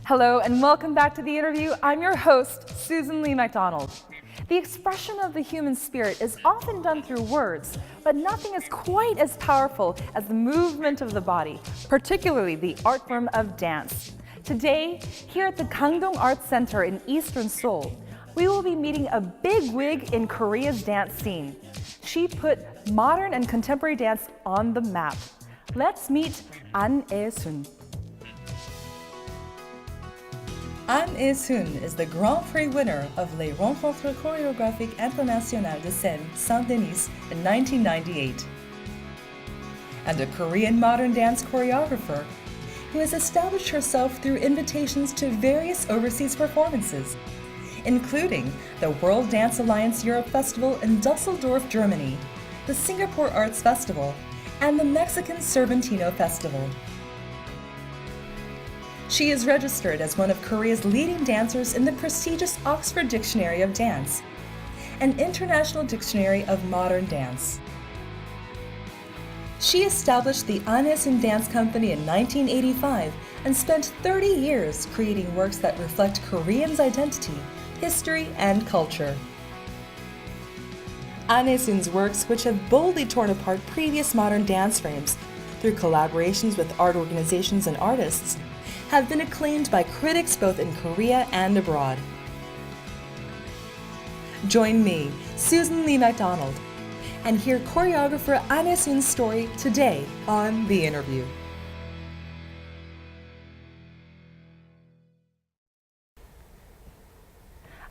Hello and welcome back to the interview. I'm your host, Susan Lee McDonald. The expression of the human spirit is often done through words, but nothing is quite as powerful as the movement of the body, particularly the art form of dance. Today, here at the Gangdong Arts Center in Eastern Seoul, we will be meeting a bigwig in Korea's dance scene. She put modern and contemporary dance on the map. Let's meet An E-sun. An E-sun is the Grand Prix winner of Les Rencontres Chorégraphiques Internationales de Seine Saint-Denis in 1998, and a Korean modern dance choreographer who has established herself through invitations to various overseas performances, including the World Dance Alliance Europe Festival in Dusseldorf, Germany, the Singapore Arts Festival, and the Mexican Cervantino Festival. She is registered as one of Korea's leading dancers in the prestigious Oxford Dictionary of Dance, an international dictionary of modern dance. She established the An E-sun Dance Company in 1985 and spent 30 years creating works that reflect Koreans' identity, history, and culture. An E-sun's works, which have boldly torn apart previous modern dance frames through collaborations with art organizations and artists, have been acclaimed by critics both in Korea and abroad. Join me, Susan Lee McDonald, and hear choreographer An E-sun's story today on The Interview.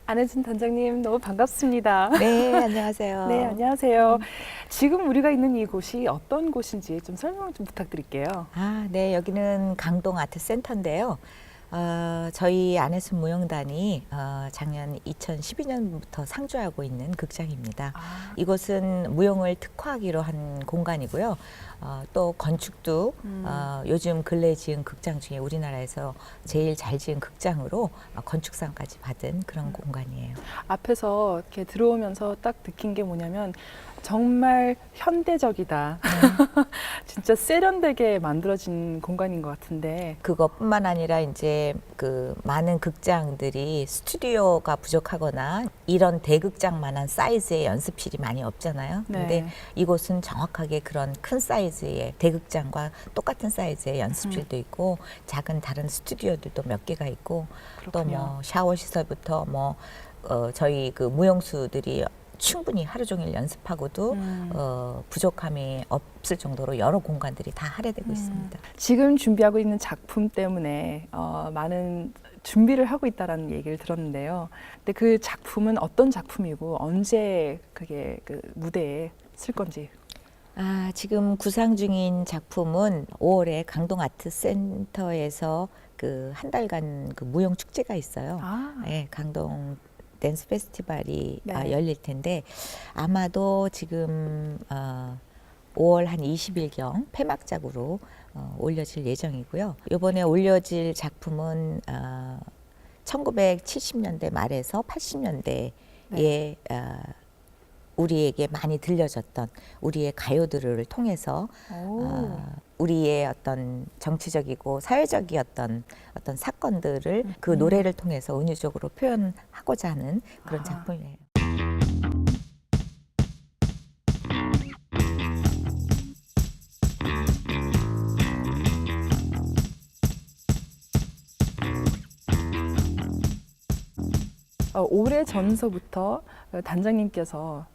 안혜순 단장님 너무 반갑습니다. 네, 안녕하세요. 네, 안녕하세요. 지금 우리가 있는 이곳이 어떤 곳인지 좀 설명 좀 부탁드릴게요. 네, 여기는 강동 아트 센터인데요. 저희 안 E-sun 무용단이 작년 2012년부터 상주하고 있는 극장입니다. 이곳은 무용을 특화하기로 한 공간이고요. 또 건축도 요즘 근래 지은 극장 중에 우리나라에서 제일 잘 지은 극장으로 건축상까지 받은 그런 공간이에요. 앞에서 이렇게 들어오면서 딱 느낀 게 뭐냐면 정말 현대적이다. 진짜 세련되게 만들어진 공간인 것 같은데. 그것뿐만 아니라 이제 그 많은 극장들이 스튜디오가 부족하거나 이런 대극장만한 사이즈의 연습실이 많이 없잖아요. 네. 근데 이곳은 정확하게 그런 큰 사이즈의 대극장과 똑같은 사이즈의 연습실도 있고 작은 다른 스튜디오들도 몇 개가 있고 또 뭐 샤워 시설부터 뭐 저희 그 무용수들이 충분히 하루 종일 연습하고도 부족함이 없을 정도로 여러 공간들이 다 할애되고 있습니다. 지금 준비하고 있는 작품 때문에 많은 준비를 하고 있다는 얘기를 들었는데요. 근데 그 작품은 어떤 작품이고 언제 그게 그 무대에 쓸 건지. 지금 구상 중인 작품은 5월에 강동 아트 센터에서 그 한 달간 그 무용 축제가 있어요. 네, 강동 댄스 페스티벌이 네. 열릴 텐데 아마도 지금 5월 한 20일경 폐막작으로 올려질 예정이고요. 이번에 올려질 작품은 1970년대 말에서 80년대에 네. 우리에게 많이 들려졌던 우리의 가요들을 통해서 우리의 어떤 정치적이고 사회적이었던 어떤 사건들을 그 노래를 통해서 은유적으로 표현하고자 하는 그런 작품이에요. 오래 전서부터 단장님께서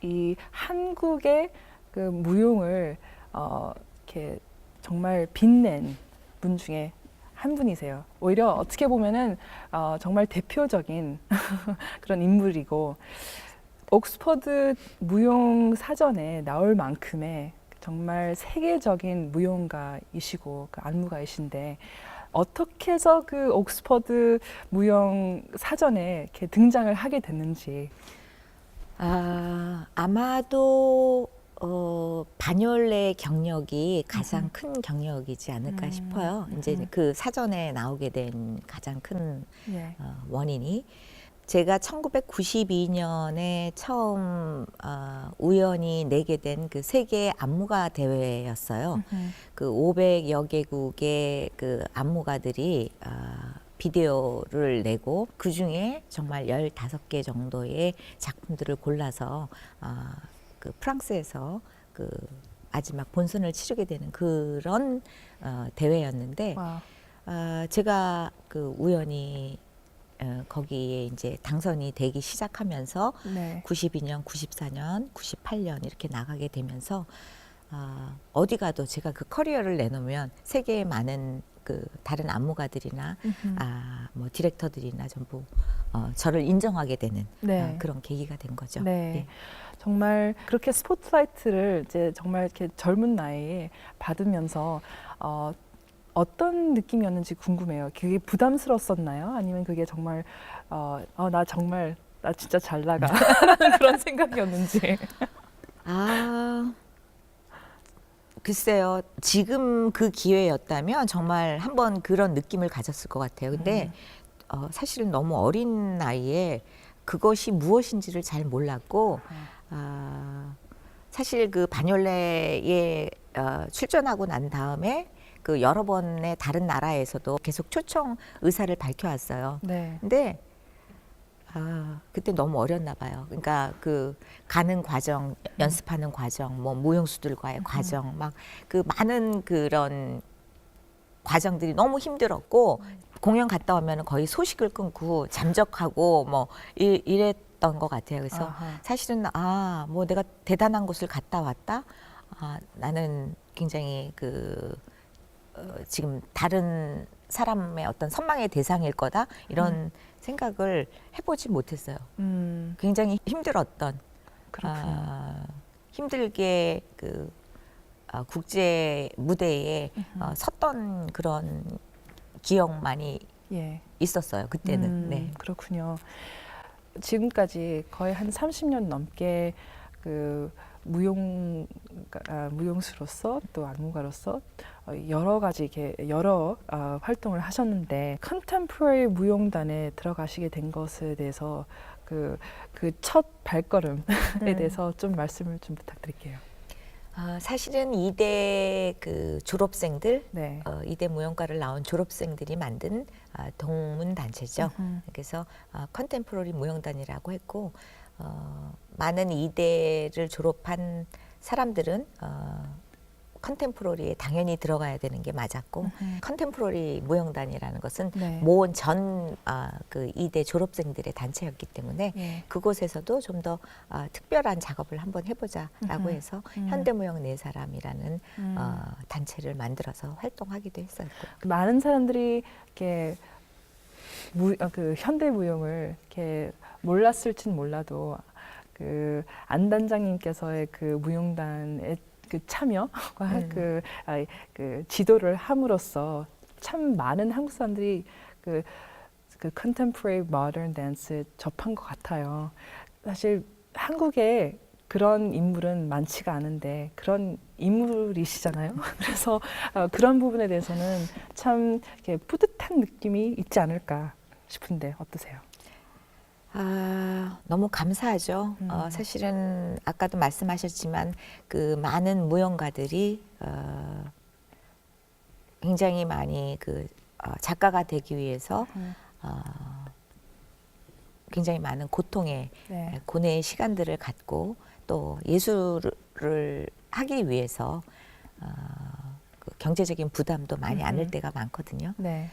이 한국의 그 무용을 이렇게 정말 빛낸 분 중에 한 분이세요. 오히려 어떻게 보면은 정말 대표적인 그런 인물이고 옥스퍼드 무용 사전에 나올 만큼의 정말 세계적인 무용가이시고 그 안무가이신데 어떻게 해서 그 옥스퍼드 무용 사전에 이렇게 등장을 하게 됐는지. 아마도 반열의 경력이 가장 큰 경력이지 않을까 싶어요. 이제 그 사전에 나오게 된 가장 큰 예. 원인이 제가 1992년에 처음 우연히 내게 된 그 세계 안무가 대회였어요. 그 500여 개국의 그 안무가들이 비디오를 내고 그 중에 정말 15개 정도의 작품들을 골라서 그 프랑스에서 그 마지막 본선을 치르게 되는 그런 대회였는데 와. 제가 그 우연히 거기에 이제 당선이 되기 시작하면서 네. 92년, 94년, 98년 이렇게 나가게 되면서 어디 가도 제가 그 커리어를 내놓으면 세계의 많은 그 다른 안무가들이나 뭐 디렉터들이나 전부 저를 인정하게 되는 네. 그런 계기가 된 거죠. 네. 예. 정말 그렇게 스포트라이트를 이제 정말 이렇게 젊은 나이에 받으면서 어떤 느낌이었는지 궁금해요. 그게 부담스러웠었나요? 아니면 그게 정말 나 정말 나 진짜 잘 나가 그런 생각이었는지. 글쎄요. 지금 그 기회였다면 정말 한번 그런 느낌을 가졌을 것 같아요. 근데 사실은 너무 어린 나이에 그것이 무엇인지를 잘 몰랐고 사실 그 반열레에 출전하고 난 다음에 그 여러 번의 다른 나라에서도 계속 초청 의사를 밝혀왔어요. 네. 근데 그때 너무 어렸나 봐요. 그러니까 그 가는 과정, 연습하는 과정, 뭐 무용수들과의 과정, 막 그 많은 그런 과정들이 너무 힘들었고 공연 갔다 오면 거의 소식을 끊고 잠적하고 뭐 이랬던 것 같아요. 그래서 아하. 사실은 뭐 내가 대단한 곳을 갔다 왔다. 나는 굉장히 지금 다른 사람의 어떤 선망의 대상일 거다 이런 생각을 해보지 못했어요. 굉장히 힘들었던 그렇군요. 힘들게 그 국제 무대에 섰던 그런 기억만이 예. 있었어요. 그때는. 네. 그렇군요. 지금까지 거의 한 30년 넘게 그 무용수로서 또 안무가로서 여러 가지 여러 활동을 하셨는데 컨템포러리 무용단에 들어가시게 된 것에 대해서 그 첫 발걸음에 대해서 좀 말씀을 좀 부탁드릴게요. 사실은 이대 그 졸업생들, 네. 이대 무용과를 나온 졸업생들이 만든 동문 단체죠. 그래서 컨템포러리 무용단이라고 했고 많은 이대를 졸업한 사람들은 컨템포러리에 당연히 들어가야 되는 게 맞았고 컨템포러리 무용단이라는 것은 네. 모은 그 이대 졸업생들의 단체였기 때문에 예. 그곳에서도 좀 더 특별한 작업을 한번 해보자라고 해서 현대무용 네 사람이라는 단체를 만들어서 활동하기도 했었고 많은 사람들이 이렇게 그 현대 무용을 이렇게 몰랐을진 몰라도 그 안 단장님께서의 그 무용단의 그 참여와 그 지도를 함으로써 참 많은 한국 사람들이 그 contemporary modern dance에 접한 것 같아요. 사실 한국에 그런 인물은 많지가 않은데 그런 인물이시잖아요. 그래서 그런 부분에 대해서는 참 이렇게 뿌듯한 느낌이 있지 않을까 싶은데 어떠세요? 너무 감사하죠. 사실은 아까도 말씀하셨지만 그 많은 무용가들이 굉장히 많이 그 작가가 되기 위해서 굉장히 많은 고통의 네. 고뇌의 시간들을 갖고 또 예술을 하기 위해서 그 경제적인 부담도 많이 안을 때가 많거든요. 네.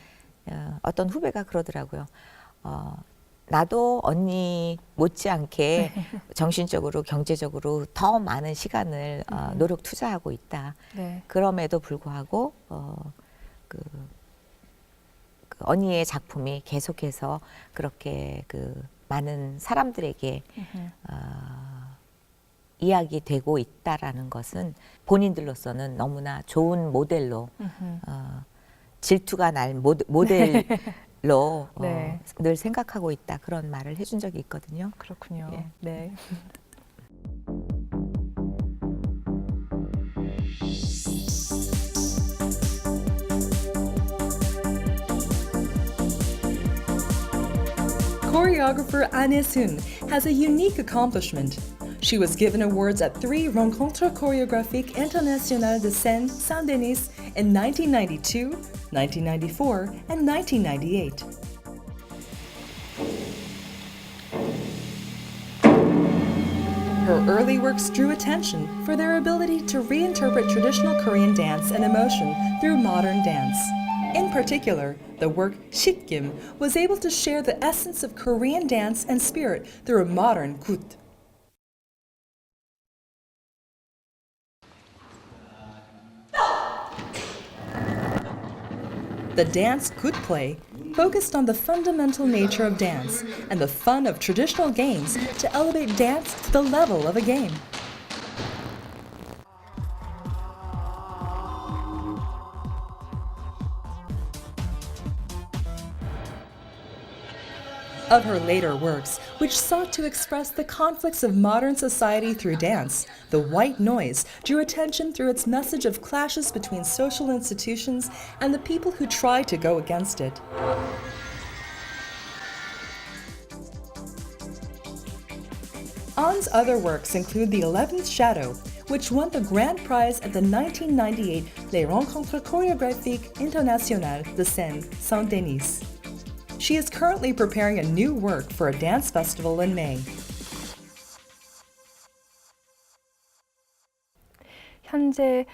어떤 후배가 그러더라고요. 나도 언니 못지않게 정신적으로 경제적으로 더 많은 시간을 노력 투자하고 있다. 네. 그럼에도 불구하고 그 언니의 작품이 계속해서 그렇게 그 많은 사람들에게 이야기되고 있다라는 것은 본인들로서는 너무나 좋은 모델로 질투가 날 모델로 네. 늘 생각하고 있다 그런 말을 해준 적이 있거든요. 그렇군요. 예. 네. choreographer An Esun has a unique accomplishment. She was given awards at 3 Rencontres chorégraphiques internationales de Seine Saint-Denis in 1992, 1994, and 1998. Her early works drew attention for their ability to reinterpret traditional Korean dance and emotion through modern dance. In particular, the work Shitgim was able to share the essence of Korean dance and spirit through a modern gut. The dance gut play focused on the fundamental nature of dance and the fun of traditional games to elevate dance to the level of a game. Of her later works, which sought to express the conflicts of modern society through dance, The White Noise drew attention through its message of clashes between social institutions and the people who try to go against it. An's other works include The 11th Shadow, which won the grand prize at the 1998 Les Rencontres chorégraphiques internationales de Seine Saint-Denis. She is currently preparing a new work for a dance festival in May. 현재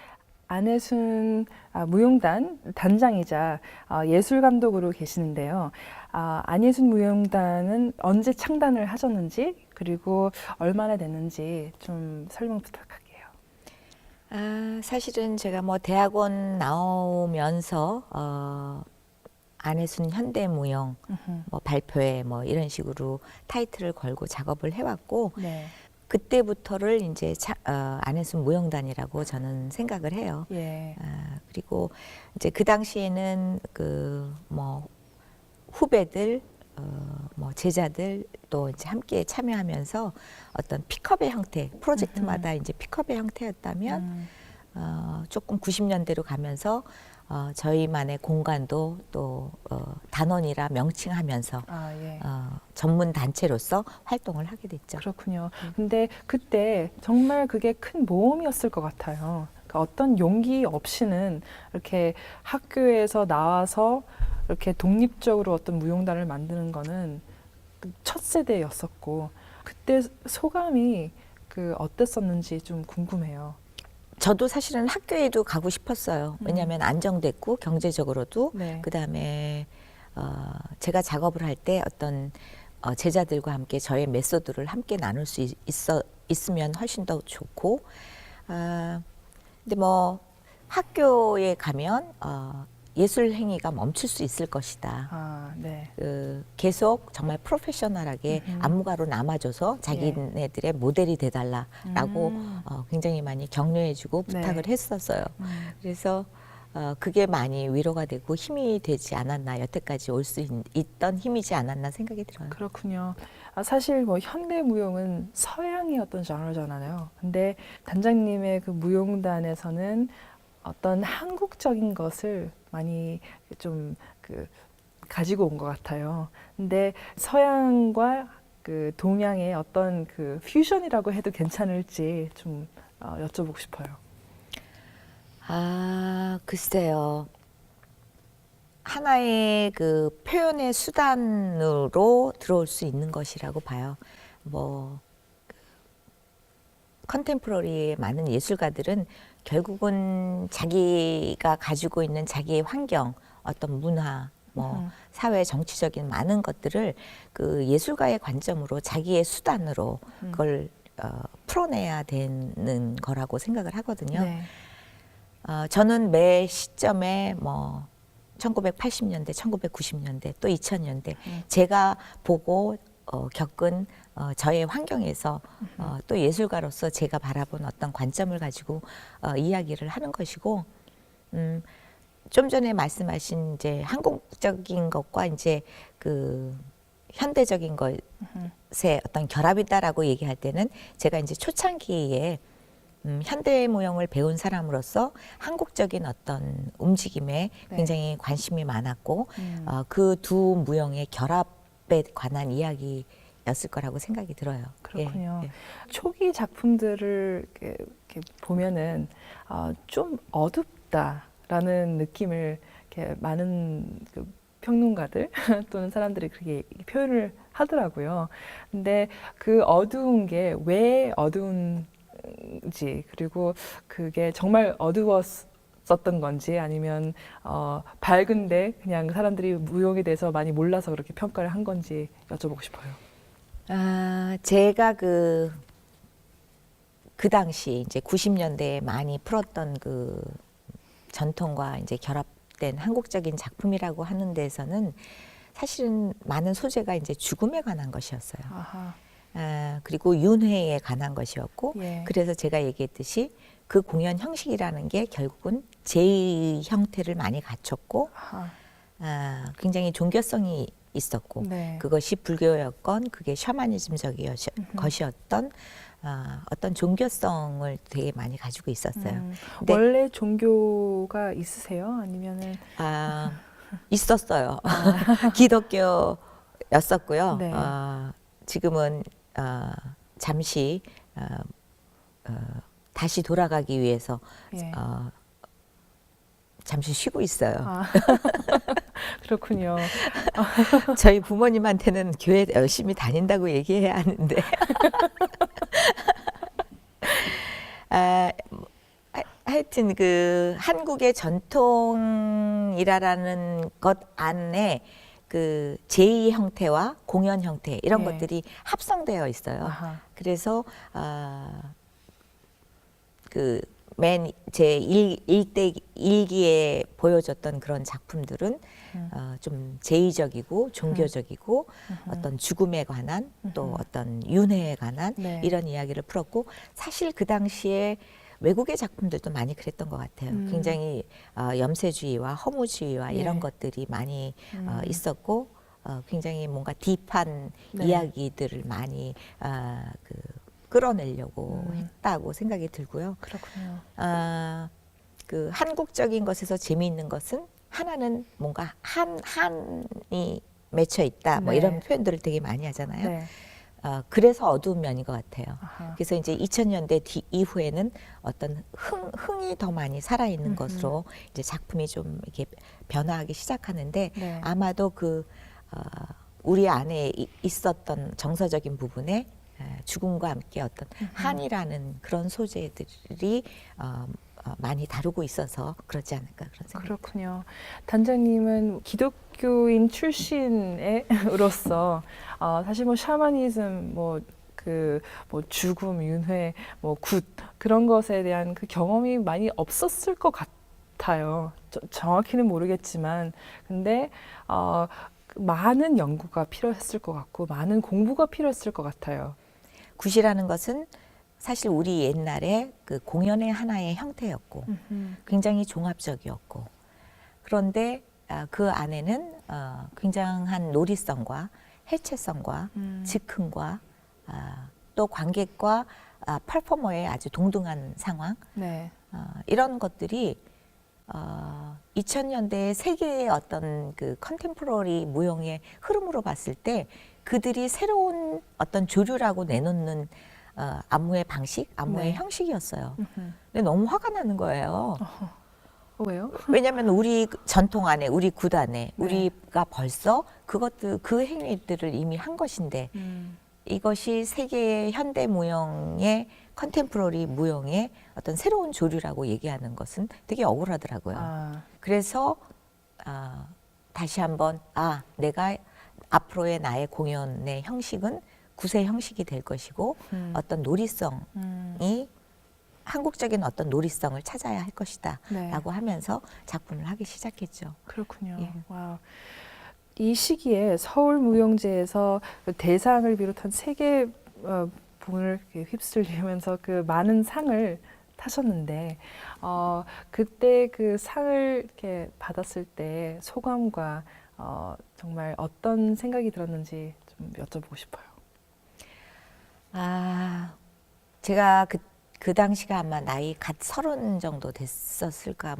안혜순 무용단 단장이자 예술 감독으로 계시는데요. 안혜순 무용단은 언제 창단을 하셨는지 그리고 얼마나 됐는지 좀 설명 부탁할게요. 사실은 제가 뭐 대학원 나오면서 안혜순 현대무용 뭐 발표회 뭐 이런 식으로 타이틀을 걸고 작업을 해왔고 네. 그때부터를 이제 안혜순 무용단이라고 저는 생각을 해요. 예. 그리고 이제 그 당시에는 그 뭐 후배들, 뭐 제자들 또 이제 함께 참여하면서 어떤 픽업의 형태, 프로젝트마다 이제 픽업의 형태였다면 조금 90년대로 가면서 저희만의 공간도 또 단원이라 명칭하면서 예. 전문 단체로서 활동을 하게 됐죠. 그렇군요. 근데 그때 정말 그게 큰 모험이었을 것 같아요. 그러니까 어떤 용기 없이는 이렇게 학교에서 나와서 이렇게 독립적으로 어떤 무용단을 만드는 거는 첫 세대였었고 그때 소감이 어땠었는지 좀 궁금해요. 저도 사실은 학교에도 가고 싶었어요. 왜냐하면 안정됐고 경제적으로도 네. 그다음에 제가 작업을 할 때 어떤 제자들과 함께 저의 메소드를 함께 나눌 수 있으면 훨씬 더 좋고 근데 뭐 학교에 가면 예술 행위가 멈출 수 있을 것이다. 네. 계속 정말 프로페셔널하게 안무가로 남아줘서 자기네들의 모델이 돼달라라고 굉장히 많이 격려해주고 부탁을 네. 했었어요. 그래서 그게 많이 위로가 되고 힘이 되지 않았나, 여태까지 올 수 있던 힘이지 않았나 생각이 들어요. 그렇군요. 사실 뭐 현대 무용은 서양의 어떤 장르잖아요. 근데 단장님의 그 무용단에서는 어떤 한국적인 것을 많이 좀 가지고 온 것 같아요. 근데 서양과 그 동양의 어떤 그 퓨전이라고 해도 괜찮을지 좀 여쭤보고 싶어요. 글쎄요. 하나의 그 표현의 수단으로 들어올 수 있는 것이라고 봐요. 뭐 컨템포러리의 많은 예술가들은 결국은 자기가 가지고 있는 자기의 환경, 어떤 문화, 뭐 사회 정치적인 많은 것들을 그 예술가의 관점으로 자기의 수단으로 그걸 풀어내야 되는 거라고 생각을 하거든요. 네. 저는 매 시점에 뭐 1980년대, 1990년대, 또 2000년대 제가 보고 겪은 저의 환경에서 또 예술가로서 제가 바라본 어떤 관점을 가지고 이야기를 하는 것이고, 좀 전에 말씀하신 이제 한국적인 것과 이제 그 현대적인 것의 어떤 결합이다라고 얘기할 때는 제가 이제 초창기에 현대 무용을 배운 사람으로서 한국적인 어떤 움직임에 네. 굉장히 관심이 많았고 그 두 무용의 결합 작업에 관한 이야기였을 거라고 생각이 들어요. 그렇군요. 예, 예. 초기 작품들을 이렇게 보면은 좀 어둡다라는 느낌을 이렇게 많은 그 평론가들 또는 사람들이 그렇게 표현을 하더라고요. 근데 그 어두운 게 왜 어두운지, 그리고 그게 정말 어두웠었던 건지, 아니면 밝은데 그냥 사람들이 무용에 대해서 많이 몰라서 그렇게 평가를 한 건지 여쭤보고 싶어요. 제가 그 당시 이제 90년대에 많이 풀었던 그 전통과 이제 결합된 한국적인 작품이라고 하는 데에서는 사실은 많은 소재가 이제 죽음에 관한 것이었어요. 아하. 그리고 윤회에 관한 것이었고, 예. 그래서 제가 얘기했듯이 그 공연 형식이라는 게 결국은 제2 형태를 많이 갖췄고, 아하. 굉장히 종교성이 있었고, 네. 그것이 불교였건 그게 샤머니즘적인 것이었던 어떤 종교성을 되게 많이 가지고 있었어요. 근데 원래 종교가 있으세요? 아니면은 있었어요. 기독교였었고요. 네. 지금은 잠시 다시 돌아가기 위해서 예. 잠시 쉬고 있어요. 그렇군요. 저희 부모님한테는 교회 열심히 다닌다고 얘기해야 하는데 하여튼 그 한국의 전통이라는 것 안에 그 제2 형태와 공연 형태 이런 예. 것들이 합성되어 있어요. 아하. 그래서 그 맨 제 1대 1기에 보여줬던 그런 작품들은 좀 제의적이고 종교적이고 어떤 죽음에 관한 또 어떤 윤회에 관한 네. 이런 이야기를 풀었고, 사실 그 당시에 외국의 작품들도 많이 그랬던 것 같아요. 굉장히 염세주의와 허무주의와 예. 이런 것들이 많이 있었고, 굉장히 뭔가 딥한 네. 이야기들을 많이 그 끌어내려고 했다고 생각이 들고요. 그렇군요. 그 한국적인 것에서 재미있는 것은 하나는 뭔가 한이 맺혀 있다, 뭐 네. 이런 표현들을 되게 많이 하잖아요. 네. 그래서 어두운 면인 것 같아요. 아하. 그래서 이제 2000년대 이후에는 어떤 흥이 더 많이 살아있는 것으로 이제 작품이 좀 이렇게 변화하기 시작하는데, 네. 아마도 그 우리 안에 있었던 정서적인 부분에 죽음과 함께 어떤 한이라는 그런 소재들이 많이 다루고 있어서 그렇지 않을까 그런 생각이. 그렇군요. 단장님은 기독교인 출신으로서 사실 뭐 샤머니즘, 뭐 죽음, 윤회, 뭐 굿 그런 것에 대한 그 경험이 많이 없었을 것 같아요. 정확히는 모르겠지만, 근데 많은 연구가 필요했을 것 같고 많은 공부가 필요했을 것 같아요. 굿이라는 것은 사실 우리 옛날에 그 공연의 하나의 형태였고 굉장히 종합적이었고, 그런데 그 안에는 굉장한 놀이성과 해체성과 즉흥과 또 관객과 퍼포머의 아주 동등한 상황, 네. 이런 것들이 2000년대의 세계의 어떤 그 컨템포러리 무용의 흐름으로 봤을 때 그들이 새로운 어떤 조류라고 내놓는 안무의 방식, 안무의 네. 형식이었어요. 근데 너무 화가 나는 거예요. 왜요? 왜냐하면 우리 전통 안에, 우리 굿 안에, 네. 우리가 벌써 그것들, 그 행위들을 이미 한 것인데, 이것이 세계의 현대 무용의 컨템포러리 무용의 어떤 새로운 조류라고 얘기하는 것은 되게 억울하더라고요. 그래서 다시 한번 내가 앞으로의 나의 공연의 형식은 굿의 형식이 될 것이고 어떤 놀이성이 한국적인 어떤 놀이성을 찾아야 할 것이다 네. 라고 하면서 작품을 하기 시작했죠. 그렇군요. 예. 와우. 이 시기에 서울무용제에서 그 대상을 비롯한 세계 분을 휩쓸리면서 그 많은 상을 타셨는데, 그때 그 상을 이렇게 받았을 때 소감과 정말 어떤 생각이 들었는지 좀 여쭤보고 싶어요. 제가 그 당시가 아마 나이 갓 30 정도 됐었을까,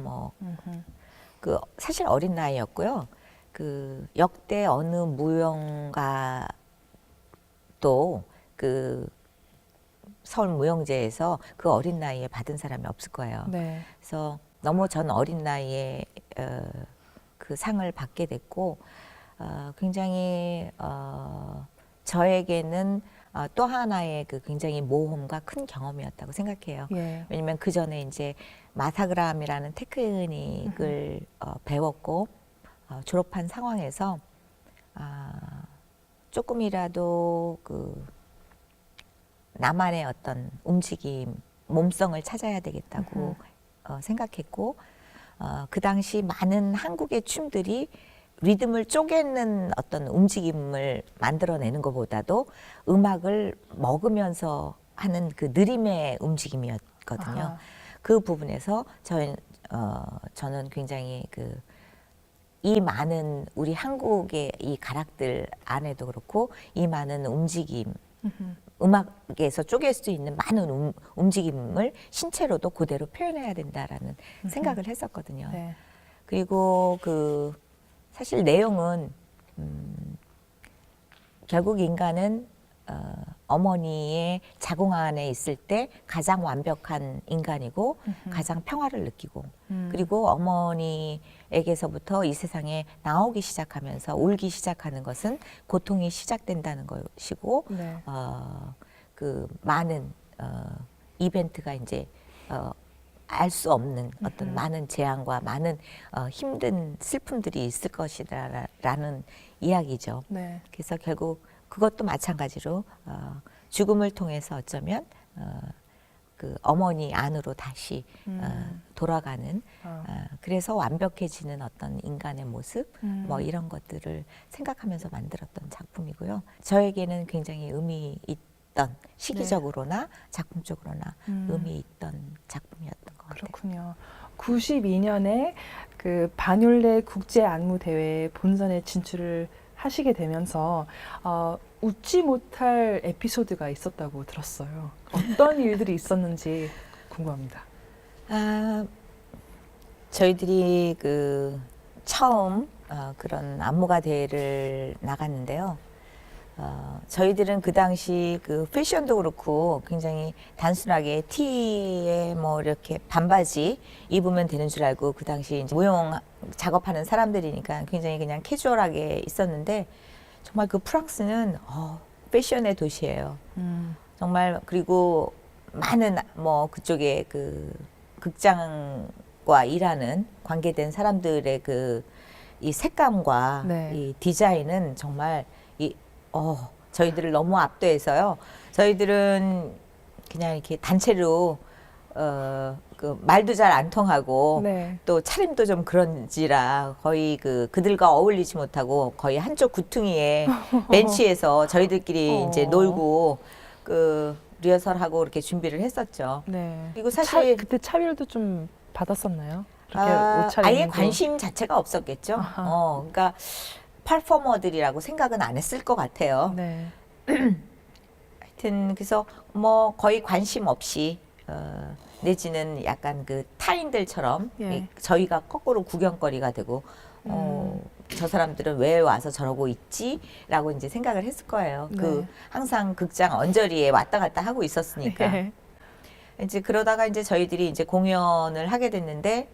사실 어린 나이였고요. 그 역대 어느 무용가도 그 서울 무용제에서 그 어린 나이에 받은 사람이 없을 거예요. 네. 그래서 너무 전 어린 나이에 그 상을 받게 됐고 굉장히 저에게는 또 하나의 그 굉장히 모험과 큰 경험이었다고 생각해요. 예. 왜냐면 그 전에 이제 마사그람이라는 테크닉을 배웠고 졸업한 상황에서 조금이라도 그 나만의 어떤 움직임, 몸성을 찾아야 되겠다고 생각했고 그 당시 많은 한국의 춤들이 리듬을 쪼개는 어떤 움직임을 만들어내는 것보다도 음악을 먹으면서 하는 그 느림의 움직임이었거든요. 아하. 그 부분에서 저는 굉장히 이 많은 우리 한국의 이 가락들 안에도 그렇고 이 많은 움직임, 음악에서 쪼갤 수 있는 많은 움직임을 신체로도 그대로 표현해야 된다라는 생각을 했었거든요. 네. 그리고 사실 내용은 결국 인간은 어머니의 자궁 안에 있을 때 가장 완벽한 인간이고 가장 평화를 느끼고 그리고 어머니에게서부터 이 세상에 나오기 시작하면서 울기 시작하는 것은 고통이 시작된다는 것이고 네. 그 많은 이벤트가 이제 알 수 없는 어떤 많은 재앙과 많은 힘든 슬픔들이 있을 것이다라는 이야기죠. 네. 그래서 결국 그것도 마찬가지로 죽음을 통해서 어쩌면 그 어머니 안으로 다시 돌아가는 그래서 완벽해지는 어떤 인간의 모습 뭐 이런 것들을 생각하면서 만들었던 작품이고요. 저에게는 굉장히 의미 있던 시기적으로나 작품적으로나 의미 있던 작품이었던 것 같아요. 그렇군요. 92년에 그 바뇰레 국제 안무 대회에 본선에 진출을 하시게 되면서 웃지 못할 에피소드가 있었다고 들었어요. 어떤 일들이 있었는지 궁금합니다. 저희들이 처음 그런 안무가 대회를 나갔는데요. 저희들은 그 당시 패션도 그렇고 굉장히 단순하게 티에 뭐 이렇게 반바지 입으면 되는 줄 알고 그 당시 이제 무용 작업하는 사람들이니까 굉장히 그냥 캐주얼하게 있었는데 정말 그 프랑스는 패션의 도시예요. 정말 그리고 많은 뭐 그쪽에 극장과 일하는 관계된 사람들의 이 색감과 네. 이 디자인은 정말 저희들을 너무 압도해서요. 저희들은 그냥 이렇게 단체로 말도 잘 안 통하고 네. 또 차림도 좀 그런지라 거의 그들과 어울리지 못하고 거의 한쪽 구퉁이에 벤치에서 저희들끼리 이제 놀고 리허설하고 이렇게 준비를 했었죠. 네. 그리고 사실 그때 차별도 좀 받았었나요? 그렇게 옷차림도. 아예 관심 자체가 없었겠죠. 그러니까 퍼포머들이라고 생각은 안 했을 것 같아요. 네. 하여튼 그래서 뭐 거의 관심 없이 내지는 약간 타인들처럼 예. 저희가 거꾸로 구경거리가 되고 저 사람들은 왜 와서 저러고 있지라고 이제 생각을 했을 거예요. 네. 항상 극장 언저리에 왔다 갔다 하고 있었으니까. 네. 이제 그러다가 이제 저희들이 이제 공연을 하게 됐는데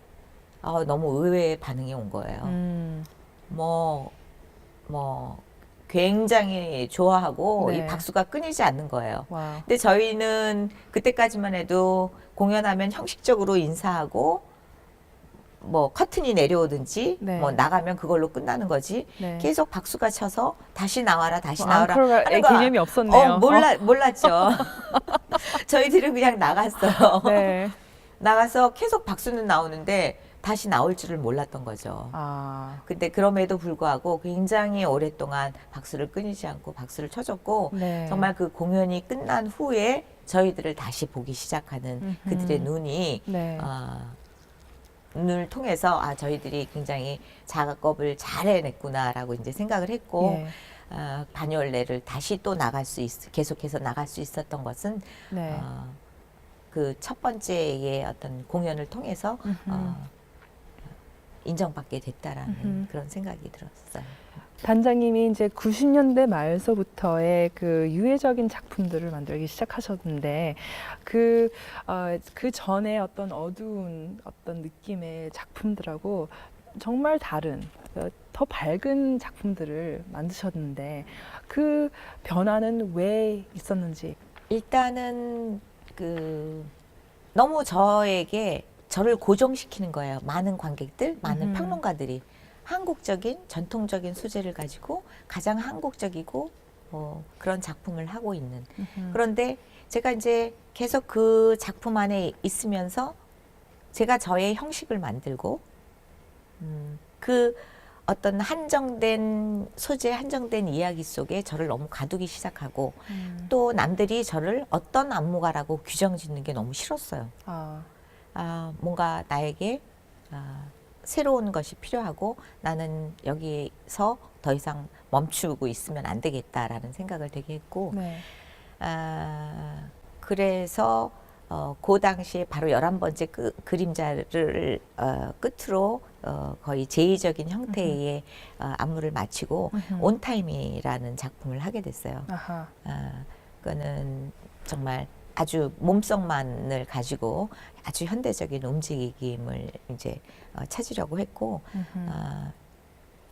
너무 의외의 반응이 온 거예요. 굉장히 좋아하고 네. 이 박수가 끊이지 않는 거예요. 와우. 근데 저희는 그때까지만 해도 공연하면 형식적으로 인사하고 뭐 커튼이 내려오든지 네. 뭐 나가면 그걸로 끝나는 거지. 네. 계속 박수가 쳐서 다시 나와라 다시 나와라 앙코르가 하는 거야. 개념이 없었네요. 몰랐죠. 저희들은 그냥 나갔어요. 네. 나가서 계속 박수는 나오는데 다시 나올 줄을 몰랐던 거죠. 근데 그럼에도 불구하고 굉장히 오랫동안 박수를 끊이지 않고 박수를 쳐줬고 네. 정말 그 공연이 끝난 후에 저희들을 다시 보기 시작하는 그들의 눈이 네. 눈을 통해서 저희들이 굉장히 작업을 잘 해냈구나라고 이제 생각을 했고 예. 바뇰레를 다시 또 계속해서 나갈 수 있었던 것은 네. 그 첫 번째의 어떤 공연을 통해서 인정받게 됐다라는 그런 생각이 들었어요. 단장님이 이제 90년대 말서부터의 그 유해적인 작품들을 만들기 시작하셨는데 그 전에 어떤 어두운 어떤 느낌의 작품들하고 정말 다른 더 밝은 작품들을 만드셨는데 그 변화는 왜 있었는지. 일단은 그 너무 저에게 저를 고정시키는 거예요. 많은 관객들, 많은 평론가들이 한국적인 전통적인 소재를 가지고 가장 한국적이고 그런 작품을 하고 있는. 그런데 제가 이제 계속 그 작품 안에 있으면서 제가 저의 형식을 만들고 그 어떤 한정된 소재, 한정된 이야기 속에 저를 너무 가두기 시작하고 또 남들이 저를 어떤 안무가라고 규정 짓는 게 너무 싫었어요. 뭔가 나에게 새로운 것이 필요하고 나는 여기서 더 이상 멈추고 있으면 안 되겠다라는 생각을 되게 했고 네. 그래서 그 당시에 바로 11번째 그림자를 끝으로 거의 제의적인 형태의 안무를 마치고 온타임이라는 작품을 하게 됐어요. 그거는 정말 아주 몸성만을 가지고 아주 현대적인 움직임을 이제 찾으려고 했고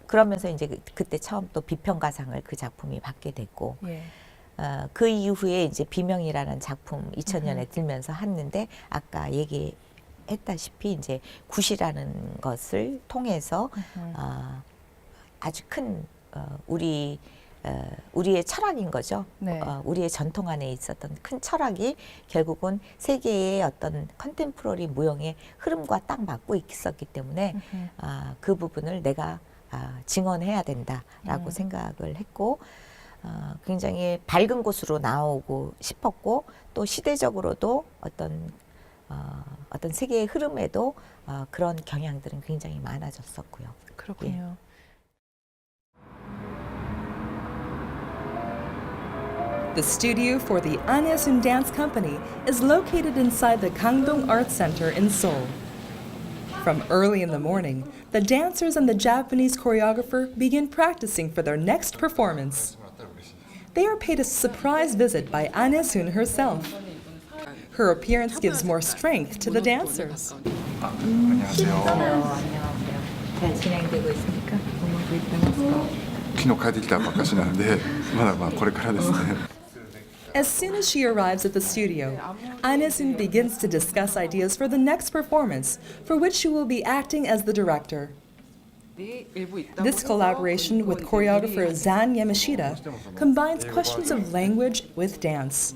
그러면서 이제 그때 처음 또 비평가상을 그 작품이 받게 됐고 예. 그 이후에 이제 비명이라는 작품 2000년에 들면서 했는데 아까 얘기했다시피 이제 굿이라는 것을 통해서 아주 큰 우리의 철학인 거죠. 네. 우리의 전통 안에 있었던 큰 철학이 결국은 세계의 어떤 컨템포러리 무용의 흐름과 딱 맞고 있었기 때문에 그 부분을 내가 증언해야 된다라고 생각을 했고 굉장히 밝은 곳으로 나오고 싶었고 또 시대적으로도 어떤 세계의 흐름에도 그런 경향들은 굉장히 많아졌었고요. 그렇군요. The studio for the Anesun Dance Company is located inside the Kangdong Arts Center in Seoul. From early in the morning, the dancers and the Japanese choreographer begin practicing for their next performance. They are paid a surprise visit by Anesun herself. Her appearance gives more strength to the dancers. 안녕하세요. 잘 진행되고 있습니까? 昨日帰ってきたばっかしなんでまだこれからですね As soon as she arrives at the studio, Anesun begins to discuss ideas for the next performance, for which she will be acting as the director. This collaboration with choreographer Zan Yamashita combines questions of language with dance.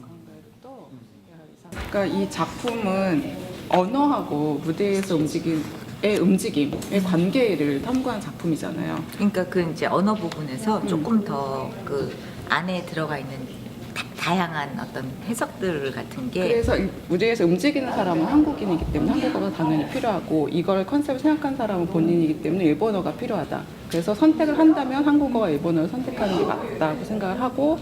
그러니까 이 작품은 언어하고 무대에서 움직임의 관계를 탐구한 작품이잖아요. 그러니까 그 이제 언어 부분에서 조금 더 그 안에 들어가 있는 다양한 어떤 해석들 같은 게 그래서 무대에서 움직이는 사람은 한국인이기 때문에 한국어가 당연히 필요하고 이걸 컨셉을 생각한 사람은 본인이기 때문에 일본어가 필요하다. 그래서 선택을 한다면 한국어와 일본어를 선택하는 게 맞다고 생각을 하고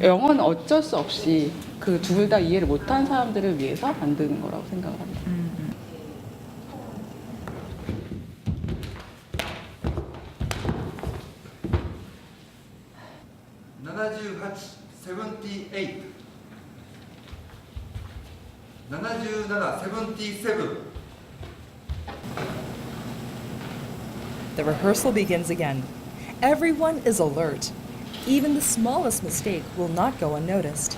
영어는 어쩔 수 없이 그 둘 다 이해를 못한 사람들을 위해서 만드는 거라고 생각을 합니다. 77 The rehearsal begins again. Everyone is alert. Even the smallest mistake will not go unnoticed.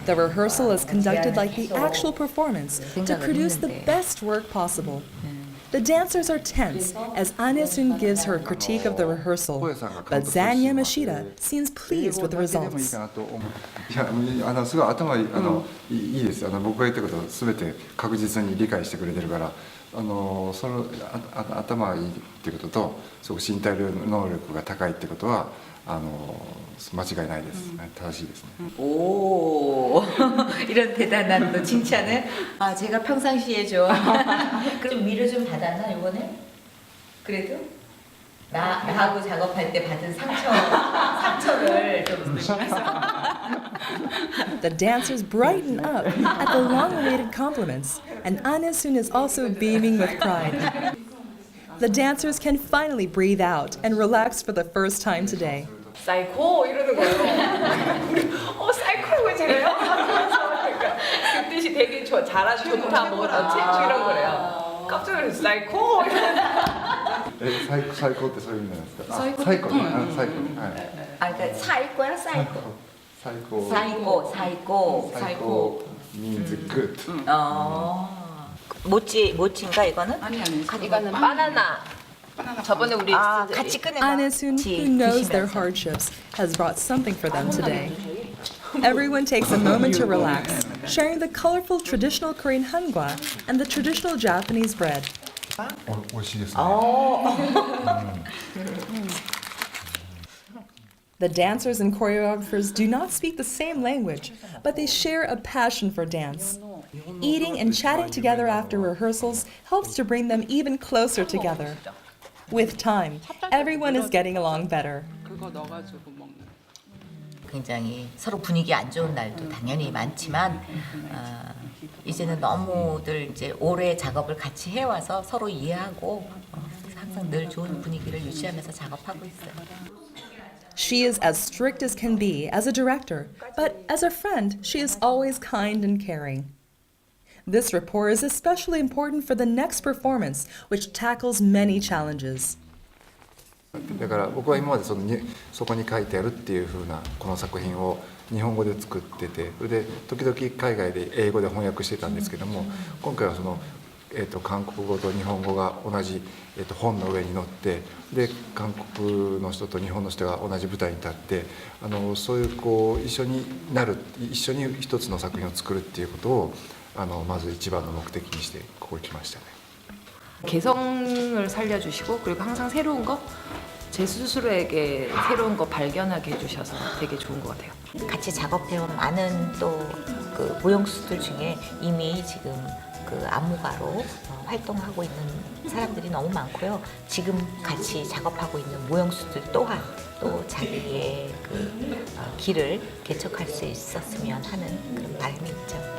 The rehearsal is conducted like the actual performance to produce the best work possible. The dancers are tense as Anesun gives her critique of the rehearsal, but Zan Yamashita seems pleased with the いい results. かなと思ういやすごい頭いいです僕が言ったことを全て確実に理解してくれてるからその頭がいいっていうこととすごく身体能力が高いってことは間違いないです、正しいですね 오 이런 대단한 또 칭찬을 제가 평상시에 좀 그럼 위로 좀 받았나 이번에? 그래도 나하고 작업할 때 받은 상처를 좀 The dancers brighten up at the long-awaited compliments, and Anesun is also beaming with pride. The dancers can finally breathe out and relax for the first time today. 사이코 이러는 거예요. 우리 사이코라고 제가요? 그러니까 그 뜻이 되게 잘하는 좋다 뭐라 체주 이런 거래요. 깜짝 놀랐어요. 사이코 最高ってそういう意味なんですか。最高ね。最高。はい。 아, 그러니까 사이코야 사이코. 最高。 사이코, 사이코. 最高 means good. 모찌인가 이거는? 아니 이거는 바나나. 저번에 우리 아, 같이 꺼내봐. Anesun, who knows their hardships, has brought something for them today. Everyone takes a moment to relax, sharing the colorful traditional Korean hangwa and the traditional Japanese bread. 美味しいですね。 The dancers and choreographers do not speak the same language, but they share a passion for dance. Eating and chatting together after rehearsals helps to bring them even closer together. With time, everyone is getting along better. 그거 넣어가지고 먹는. 굉장히 서로 분위기 안 좋은 날도 당연히 많지만 이제는 너무들 이제 오래 작업을 같이 해와서 서로 이해하고 항상 늘 좋은 분위기를 유지하면서 작업하고 있어요. She is as strict as can be as a director, but as a friend, she is always kind and caring. This rapport is especially important for the next performance, which tackles many challenges. だから僕は今までそこに書いてあるっていう風なこの作品を日本語で作ってて、それで時々海外で英語で翻訳してたんですけども、今回は韓国語と日本語が同じ、本の上に載って、で韓国の人と日本の人が同じ舞台に立って、そういうこう一緒になる、一緒に一つの作品を作るっていうことをまず一番の目的にしてここに来ましたね。 개성을 살려주시고 그리고 항상 새로운 거, 제 스스로에게 새로운 거 발견하게 해주셔서 되게 좋은 것 같아요. 같이 작업해온 많은 또 그 무용수들 중에 이미 지금 그 안무가로 활동하고 있는 사람들이 너무 많고요. 지금 같이 작업하고 있는 무용수들 또한 또 자기의 그 길을 개척할 수 있었으면 하는 그런 바람이 있죠.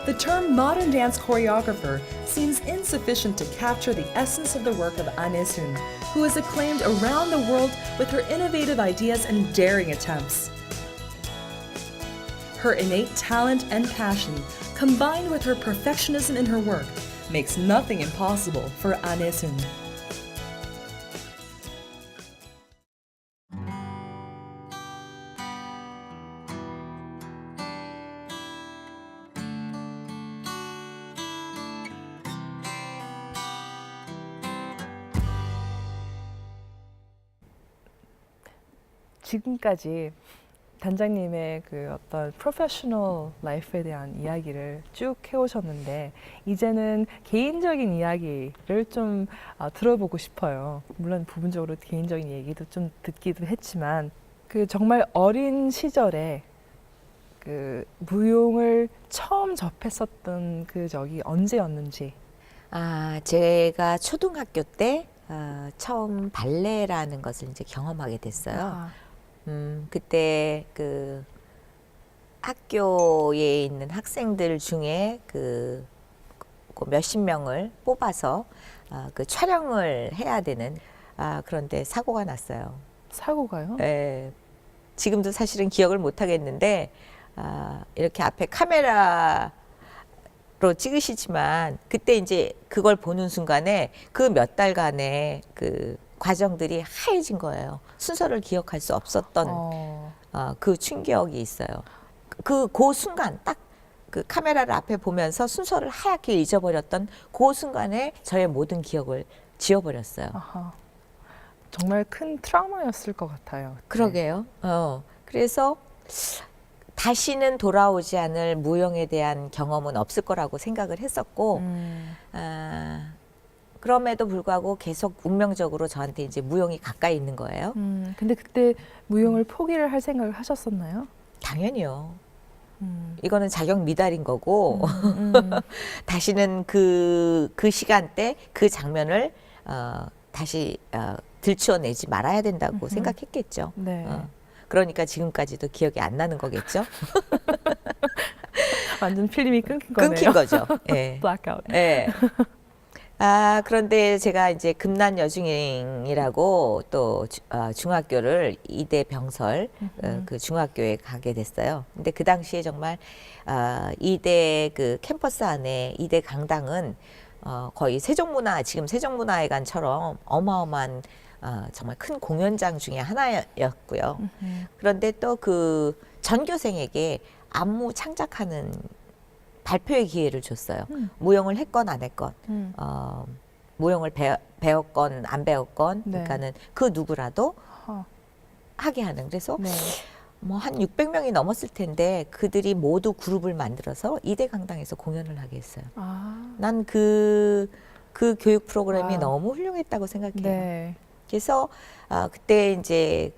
The term modern dance choreographer seems insufficient to capture the essence of the work of Anesun, who is acclaimed around the world with her innovative ideas and daring attempts. Her innate talent and passion, combined with her perfectionism in her work, makes nothing impossible for Anesun. 지금까지 단장님의 그 어떤 프로페셔널 라이프에 대한 이야기를 쭉 해오셨는데 이제는 개인적인 이야기를 좀 들어보고 싶어요. 물론 부분적으로 개인적인 얘기도 좀 듣기도 했지만 그 정말 어린 시절에 그 무용을 처음 접했었던 그 적이 언제였는지. 제가 초등학교 때 처음 발레라는 것을 이제 경험하게 됐어요. 그때 그 학교에 있는 학생들 중에 그 몇십 명을 뽑아서 그 촬영을 해야 되는 그런데 사고가 났어요. 사고가요? 네. 지금도 사실은 기억을 못 하겠는데 이렇게 앞에 카메라로 찍으시지만 그때 이제 그걸 보는 순간에 그 몇 달간의 그 과정들이 하얘진 거예요. 순서를 기억할 수 없었던 그 충격이 있어요. 그 순간 딱 그 카메라를 앞에 보면서 순서를 하얗게 잊어버렸던 그 순간에 저의 모든 기억을 지워버렸어요. 아하. 정말 큰 트라우마였을 것 같아요. 그때. 그러게요. 그래서 다시는 돌아오지 않을 무용에 대한 경험은 없을 거라고 생각을 했었고 그럼에도 불구하고 계속 운명적으로 저한테 이제 무용이 가까이 있는 거예요. 근데 그때 무용을 포기를 할 생각을 하셨었나요? 당연히요. 이거는 자격 미달인 거고 다시는 그 시간대 그 장면을 다시 들추어내지 말아야 된다고 생각했겠죠. 네. 그러니까 지금까지도 기억이 안 나는 거겠죠. 완전 필름이 끊긴 거네요. 끊긴 거죠. 예. Blackout. 예. 그런데 제가 이제 금난 여중행이라고 또 중학교를 이대 병설 그 중학교에 가게 됐어요. 근데 그 당시에 정말 이대 그 캠퍼스 안에 이대 강당은 거의 지금 세종문화회관처럼 어마어마한 정말 큰 공연장 중에 하나였고요. 그런데 또 그 전교생에게 안무 창작하는 발표의 기회를 줬어요. 무용을 했건 안 했건, 무용을 배웠건 안 배웠건, 네. 그러니까는 그 누구라도 하게 하는. 그래서 네. 뭐 한 600명이 넘었을 텐데 그들이 모두 그룹을 만들어서 이대 강당에서 공연을 하게 했어요. 난 그 교육 프로그램이 와우. 너무 훌륭했다고 생각해요. 네. 그래서 그때 이제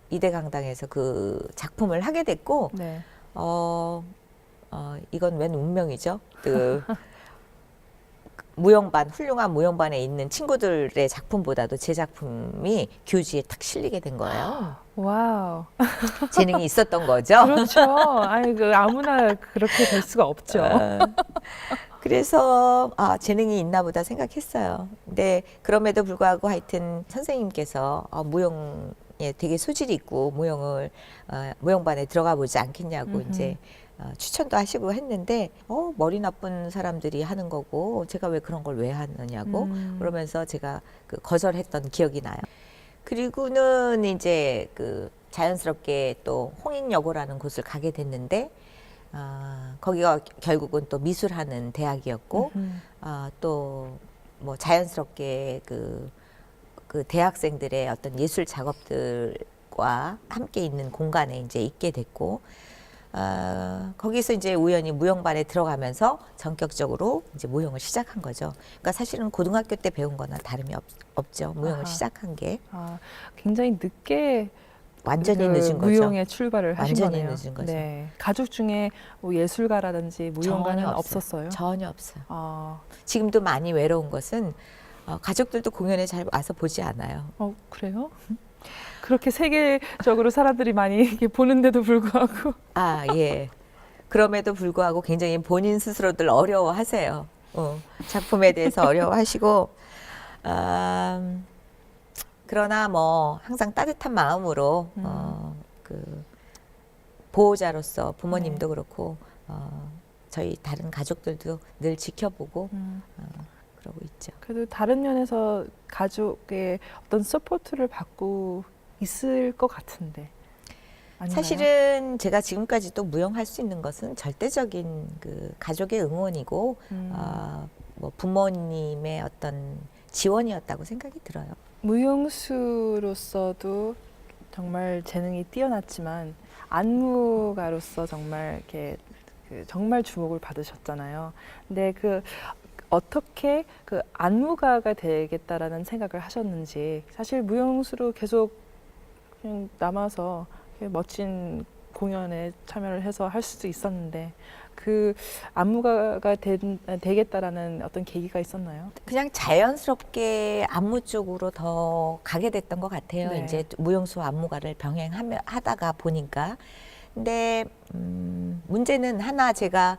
이대 강당에서 그 작품을 하게 됐고, 네. 이건 웬 운명이죠. 그 훌륭한 무용반에 있는 친구들의 작품보다도 제 작품이 교지에 탁 실리게 된 거예요. 와우. 재능이 있었던 거죠. 그렇죠. 아니 그 아무나 그렇게 될 수가 없죠. 그래서 재능이 있나 보다 생각했어요. 근데 그럼에도 불구하고 하여튼 선생님께서 무용에 되게 소질이 있고 무용반에 들어가 보지 않겠냐고 이제 추천도 하시고 했는데 머리 나쁜 사람들이 하는 거고 제가 왜 그런 걸 왜 하느냐고 그러면서 제가 거절했던 기억이 나요. 그리고는 이제 자연스럽게 또 홍익여고라는 곳을 가게 됐는데 거기가 결국은 또 미술하는 대학이었고 또 뭐 자연스럽게 그 대학생들의 어떤 예술 작업들과 함께 있는 공간에 이제 있게 됐고 거기서 이제 우연히 무용반에 들어가면서 전격적으로 이제 무용을 시작한 거죠. 그러니까 사실은 고등학교 때 배운 거나 다름이 없죠. 무용을 시작한 게. 굉장히 늦게 완전히 늦은 거죠. 무용에 출발을 하신 완전히 거네요. 늦은 거죠. 네. 가족 중에 뭐 예술가라든지 무용가는 전혀 없었어요? 전혀 없어요. 아, 지금도 많이 외로운 것은 가족들도 공연에 잘 와서 보지 않아요. 그래요? 그렇게 세계적으로 사람들이 많이 이렇게 보는데도 불구하고. 예. 그럼에도 불구하고 굉장히 본인 스스로들 어려워하세요. 작품에 대해서 어려워하시고, 그러나 뭐 항상 따뜻한 마음으로 보호자로서 부모님도 그렇고 저희 다른 가족들도 늘 지켜보고 그러고 있죠. 그래도 다른 면에서 가족의 어떤 서포트를 받고 있을 것 같은데. 아닌가요? 사실은 제가 지금까지도 무용할 수 있는 것은 절대적인 가족의 응원이고 뭐 부모님의 어떤 지원이었다고 생각이 들어요. 무용수로서도 정말 재능이 뛰어났지만 안무가로서 정말 이렇게 정말 주목을 받으셨잖아요. 근데 어떻게 안무가가 되겠다라는 생각을 하셨는지. 사실 무용수로 계속 그냥 남아서 멋진 공연에 참여를 해서 할 수도 있었는데 안무가가 되겠다라는 어떤 계기가 있었나요? 그냥 자연스럽게 안무 쪽으로 더 가게 됐던 것 같아요. 네. 이제 무용수 안무가를 병행하다가 보니까. 근데 문제는 하나 제가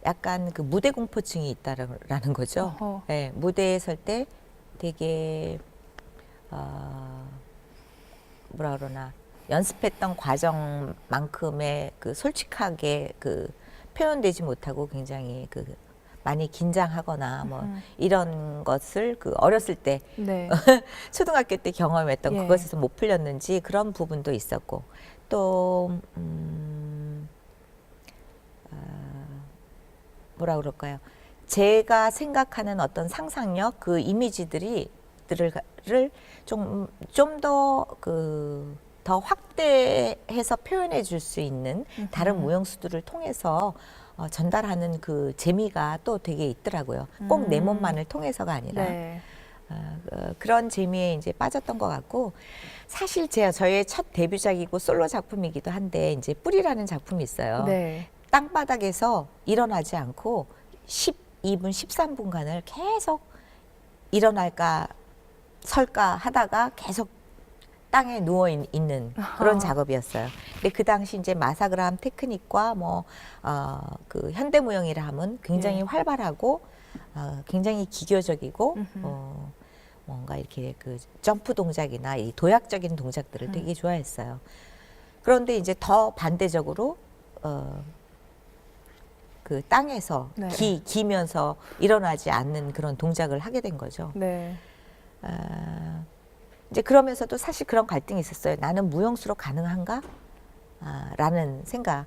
약간 무대 공포증이 있다라는 거죠. 어허. 네, 무대에 설 때 되게 뭐라 그러나 연습했던 과정만큼의 솔직하게 표현되지 못하고 굉장히 많이 긴장하거나 뭐 이런 것을 어렸을 때 네. 초등학교 때 경험했던 예. 그것에서 못 풀렸는지 그런 부분도 있었고 또 뭐라 그럴까요? 제가 생각하는 어떤 상상력, 이미지들을 좀 더 확대해서 표현해 줄 수 있는 다른 무용수들을 통해서 전달하는 재미가 또 되게 있더라고요. 꼭 내 몸만을 통해서가 아니라. 네. 그런 재미에 이제 빠졌던 것 같고, 사실 저의 첫 데뷔작이고 솔로 작품이기도 한데 이제 뿌리라는 작품이 있어요. 네. 땅바닥에서 일어나지 않고 12분, 13분간을 계속 일어날까 설까 하다가 계속 땅에 누워 있는 그런 작업이었어요. 근데 그 당시 이제 마사그람 테크닉과 현대무용이라 하면 굉장히 예. 활발하고 굉장히 기교적이고 뭔가 이렇게 그 점프 동작이나 이 도약적인 동작들을 되게 좋아했어요. 그런데 이제 더 반대적으로 그 땅에서 네. 기면서 일어나지 않는 그런 동작을 하게 된 거죠. 네. 이제 그러면서도 사실 그런 갈등이 있었어요. 나는 무용수로 가능한가? 라는 생각.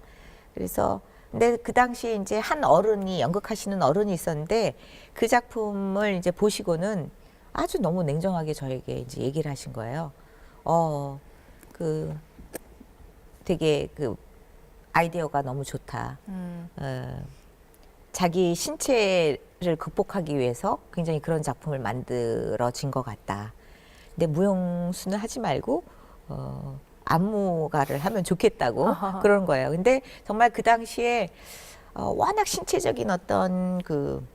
그래서 근데 그 당시 이제 한 어른이 연극하시는 어른이 있었는데 그 작품을 이제 보시고는 아주 너무 냉정하게 저에게 이제 얘기를 하신 거예요. 그 되게 그 아이디어가 너무 좋다. 자기 신체를 극복하기 위해서 굉장히 그런 작품을 만들어진 것 같다. 근데 무용수는 하지 말고 안무가를 하면 좋겠다고 그런 거예요. 근데 정말 그 당시에 워낙 신체적인 어떤 그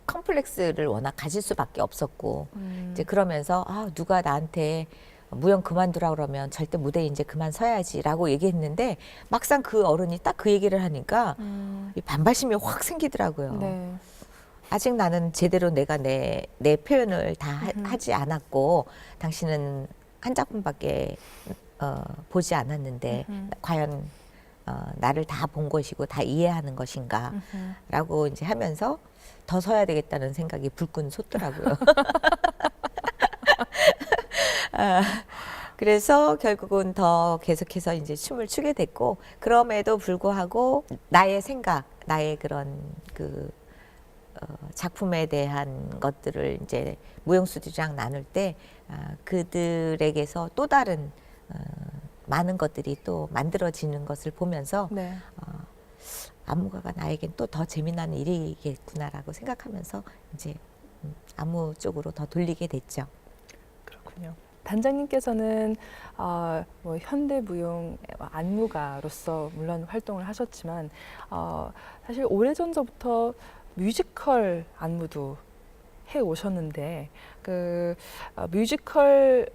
컴플렉스를 워낙 가질 수밖에 없었고 이제 그러면서 누가 나한테 무용 그만두라 그러면 절대 무대에 이제 그만 서야지라고 얘기했는데 막상 그 어른이 딱 그 얘기를 하니까 이 반발심이 확 생기더라고요. 네. 아직 나는 제대로 내가 내 표현을 다 하지 않았고 당신은 한 작품밖에 보지 않았는데 과연 나를 다 본 것이고 다 이해하는 것인가 라고 이제 하면서 더 서야 되겠다는 생각이 불끈 솟더라고요. 그래서 결국은 더 계속해서 이제 춤을 추게 됐고 그럼에도 불구하고 나의 생각, 나의 그런 그 작품에 대한 것들을 이제 무용수들이랑 나눌 때 그들에게서 또 다른 많은 것들이 또 만들어지는 것을 보면서 네. 안무가가 나에겐 또 더 재미나는 일이겠구나라고 생각하면서 이제 안무 쪽으로 더 돌리게 됐죠. 그렇군요. 단장님께서는 뭐 현대무용 안무가로서 물론 활동을 하셨지만 사실 오래전부터 뮤지컬 안무도 해 오셨는데 그 뮤지컬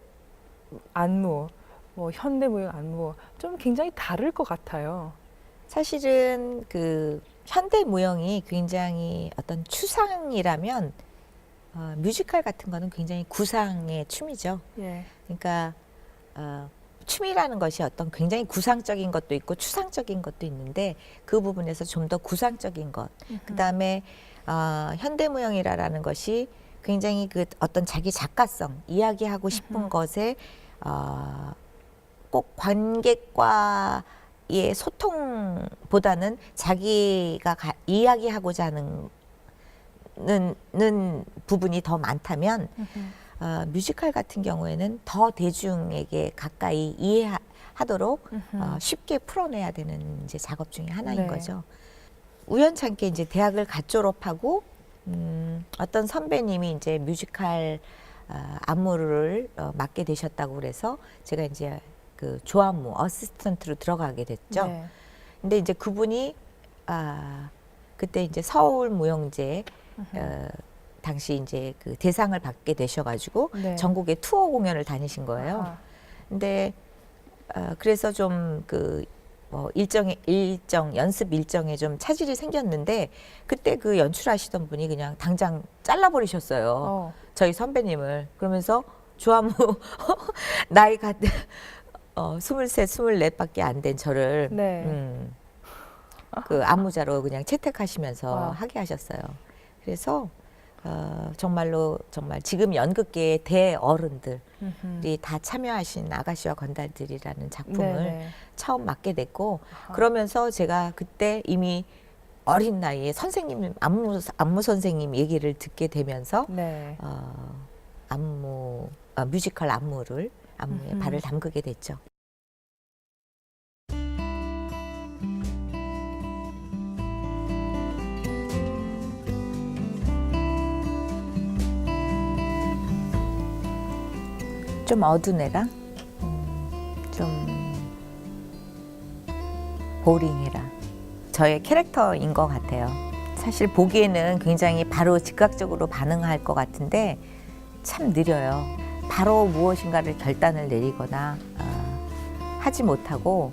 안무, 뭐 현대무용 안무 좀 굉장히 다를 것 같아요. 사실은 그 현대무용이 굉장히 어떤 추상이라면 뮤지컬 같은 거는 굉장히 구상의 춤이죠. 예. 그러니까 춤이라는 것이 어떤 굉장히 구상적인 것도 있고 추상적인 것도 있는데 그 부분에서 좀 더 구상적인 것. 그다음에 현대무용이라는 것이 굉장히 그 어떤 자기 작가성, 이야기하고 싶은 것에 꼭 관객과의 소통보다는 자기가 이야기하고자 하는 부분이 더 많다면 뮤지컬 같은 경우에는 더 대중에게 가까이 이해하도록 쉽게 풀어내야 되는 이제 작업 중에 하나인 네. 거죠. 우연찮게 이제 대학을 갓 졸업하고 어떤 선배님이 이제 뮤지컬 안무를 맡게 되셨다고 그래서 제가 이제 그 조안무 어시스턴트로 들어가게 됐죠. 네. 근데 이제 그분이 그때 이제 서울무용제 당시 이제 그 대상을 받게 되셔가지고 네. 전국에 투어 공연을 다니신 거예요. 아하. 근데 그래서 좀 그 뭐 일정 연습 일정에 좀 차질이 생겼는데 그때 그 연출하시던 분이 그냥 당장 잘라버리셨어요. 저희 선배님을. 그러면서 조안무 나이가 23, 24밖에 안 된 저를 네. 그 안무자로 그냥 채택하시면서 와. 하게 하셨어요. 그래서 정말로 정말 지금 연극계의 대어른들이 다 참여하신 아가씨와 건달들이라는 작품을 네네. 처음 맡게 됐고 그러면서 제가 그때 이미 어린 나이에 선생님 안무 선생님 얘기를 듣게 되면서 네. 뮤지컬 안무에 발을 담그게 됐죠. 좀 어두운 애라, 좀 보링해라. 저의 캐릭터인 것 같아요. 사실 보기에는 굉장히 바로 즉각적으로 반응할 것 같은데 참 느려요. 바로 무엇인가를 결단을 내리거나 하지 못하고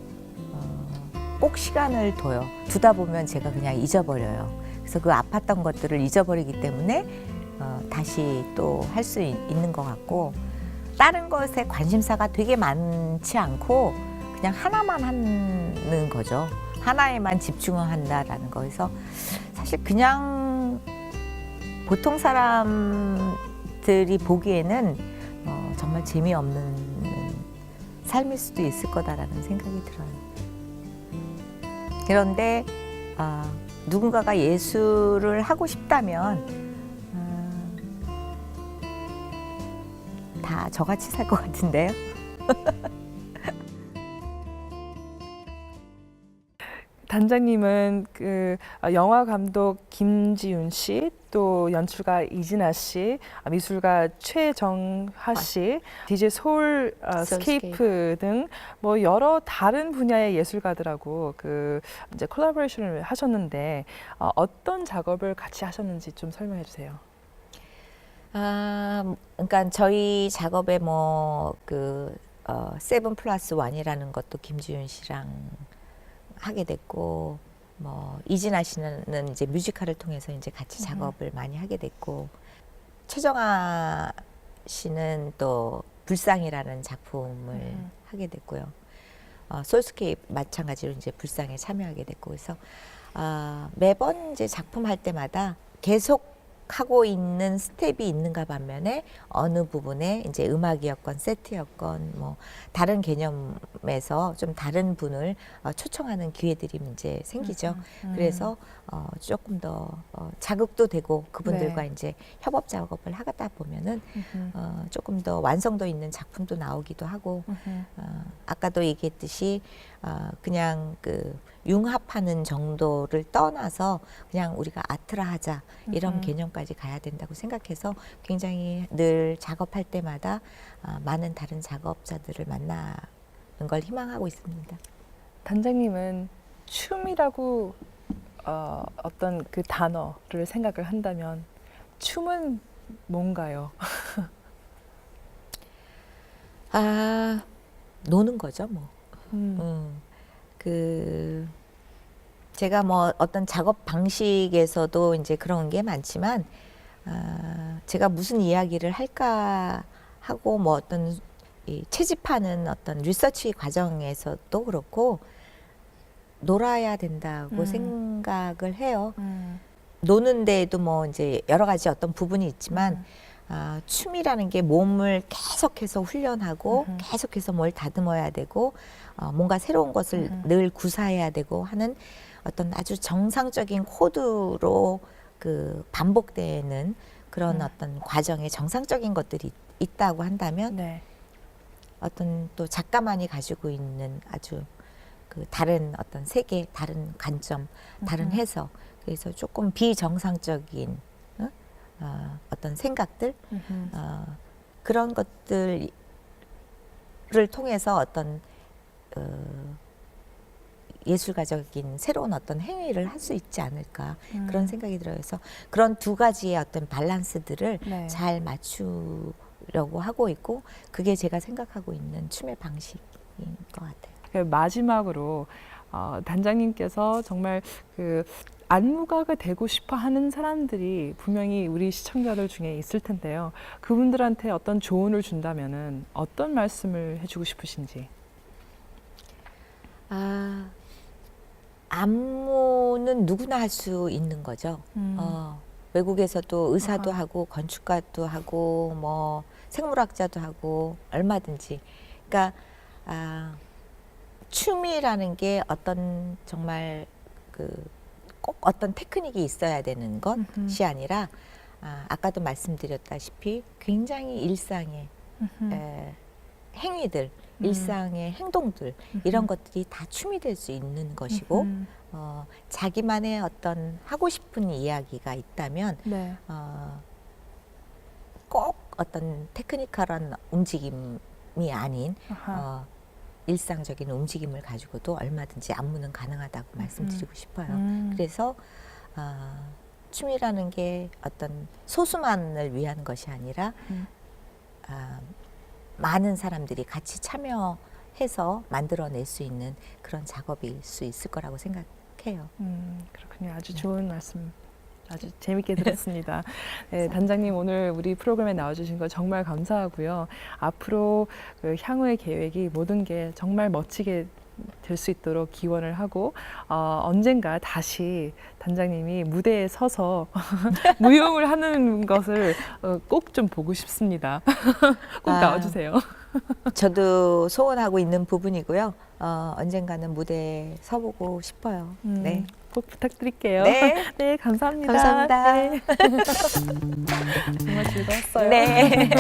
꼭 시간을 둬요. 두다 보면 제가 그냥 잊어버려요. 그래서 그 아팠던 것들을 잊어버리기 때문에 다시 또 할 수 있는 것 같고, 다른 것에 관심사가 되게 많지 않고 그냥 하나만 하는 거죠. 하나에만 집중한다라는 거에서 사실 그냥 보통 사람들이 보기에는 정말 재미없는 삶일 수도 있을 거다라는 생각이 들어요. 그런데 누군가가 예술을 하고 싶다면 다 저같이 살 것 같은데요. 단장님은 그 영화 감독 김지윤 씨, 또 연출가 이진아 씨, 미술가 최정하 씨, DJ 소울 스케이프 등 뭐 여러 다른 분야의 예술가들하고 그 이제 콜라보레이션을 하셨는데 어떤 작업을 같이 하셨는지 좀 설명해 주세요. 그러니까 저희 작업에 그 7+1이라는 것도 김지윤 씨랑 하게 됐고, 이진아 씨는 이제 뮤지컬을 통해서 이제 같이 작업을 많이 하게 됐고, 최정아 씨는 또 불상이라는 작품을 하게 됐고요. 솔스케이프 마찬가지로 이제 불상에 참여하게 됐고, 그래서 매번 이제 작품 할 때마다 계속 하고 있는 스텝이 있는가 반면에 어느 부분에 이제 음악이었건 세트였건 뭐 다른 개념에서 좀 다른 분을 초청하는 기회들이 이제 생기죠. 그래서 조금 더 자극도 되고 그분들과 네. 이제 협업 작업을 하다 보면은 조금 더 완성도 있는 작품도 나오기도 하고, 아까도 얘기했듯이 그냥 그 융합하는 정도를 떠나서 그냥 우리가 아트라 하자 이런 개념까지 가야 된다고 생각해서 굉장히 늘 작업할 때마다 많은 다른 작업자들을 만나는 걸 희망하고 있습니다. 단장님은 춤이라고 어떤 그 단어를 생각을 한다면 춤은 뭔가요? 노는 거죠, 뭐. 제가 뭐 어떤 작업 방식에서도 이제 그런 게 많지만, 제가 무슨 이야기를 할까 하고 뭐 어떤 채집하는 어떤 리서치 과정에서도 그렇고 놀아야 된다고 생각을 해요. 노는 데에도 뭐 이제 여러 가지 어떤 부분이 있지만, 춤이라는 게 몸을 계속해서 훈련하고 계속해서 뭘 다듬어야 되고 뭔가 새로운 것을 늘 구사해야 되고 하는 어떤 아주 정상적인 코드로 그 반복되는 그런 어떤 과정에 정상적인 것들이 있다고 한다면, 네. 어떤 또 작가만이 가지고 있는 아주 그 다른 어떤 세계, 다른 관점, 다른 해석, 그래서 조금 비정상적인 어떤 생각들, 그런 것들을 통해서 어떤 예술가적인 새로운 어떤 행위를 할 수 있지 않을까, 그런 생각이 들어요. 그래서 그런 두 가지의 어떤 밸런스들을 네. 잘 맞추려고 하고 있고, 그게 제가 생각하고 있는 춤의 방식인 것 같아요. 마지막으로 단장님께서 정말 그 안무가가 되고 싶어 하는 사람들이 분명히 우리 시청자들 중에 있을 텐데요. 그분들한테 어떤 조언을 준다면은 어떤 말씀을 해주고 싶으신지. 안무는 누구나 할 수 있는 거죠. 외국에서도 의사도 아하. 하고 건축가도 하고 뭐 생물학자도 하고 얼마든지. 그러니까 춤이라는 게 어떤 정말 꼭 어떤 테크닉이 있어야 되는 것이 아니라, 아까도 말씀드렸다시피 굉장히 일상의 행위들, 일상의 행동들, 이런 것들이 다 춤이 될 수 있는 것이고, 자기만의 어떤 하고 싶은 이야기가 있다면 네. 꼭 어떤 테크니컬한 움직임이 아닌 일상적인 움직임을 가지고도 얼마든지 안무는 가능하다고 말씀드리고 싶어요. 그래서 춤이라는 게 어떤 소수만을 위한 것이 아니라 많은 사람들이 같이 참여해서 만들어낼 수 있는 그런 작업일 수 있을 거라고 생각해요. 그렇군요. 아주 좋은 말씀 아주 재밌게 들었습니다. 네, 단장님 오늘 우리 프로그램에 나와주신 거 정말 감사하고요. 앞으로 그 향후의 계획이 모든 게 정말 멋지게 될 수 있도록 기원을 하고 언젠가 다시 단장님이 무대에 서서 무용을 하는 것을 꼭 좀 보고 싶습니다. 꼭 나와주세요. 저도 소원하고 있는 부분이고요. 언젠가는 무대에 서보고 싶어요. 네. 꼭 부탁드릴게요. 네. 네, 감사합니다. 감사합니다. 네. 정말 즐거웠어요. 네.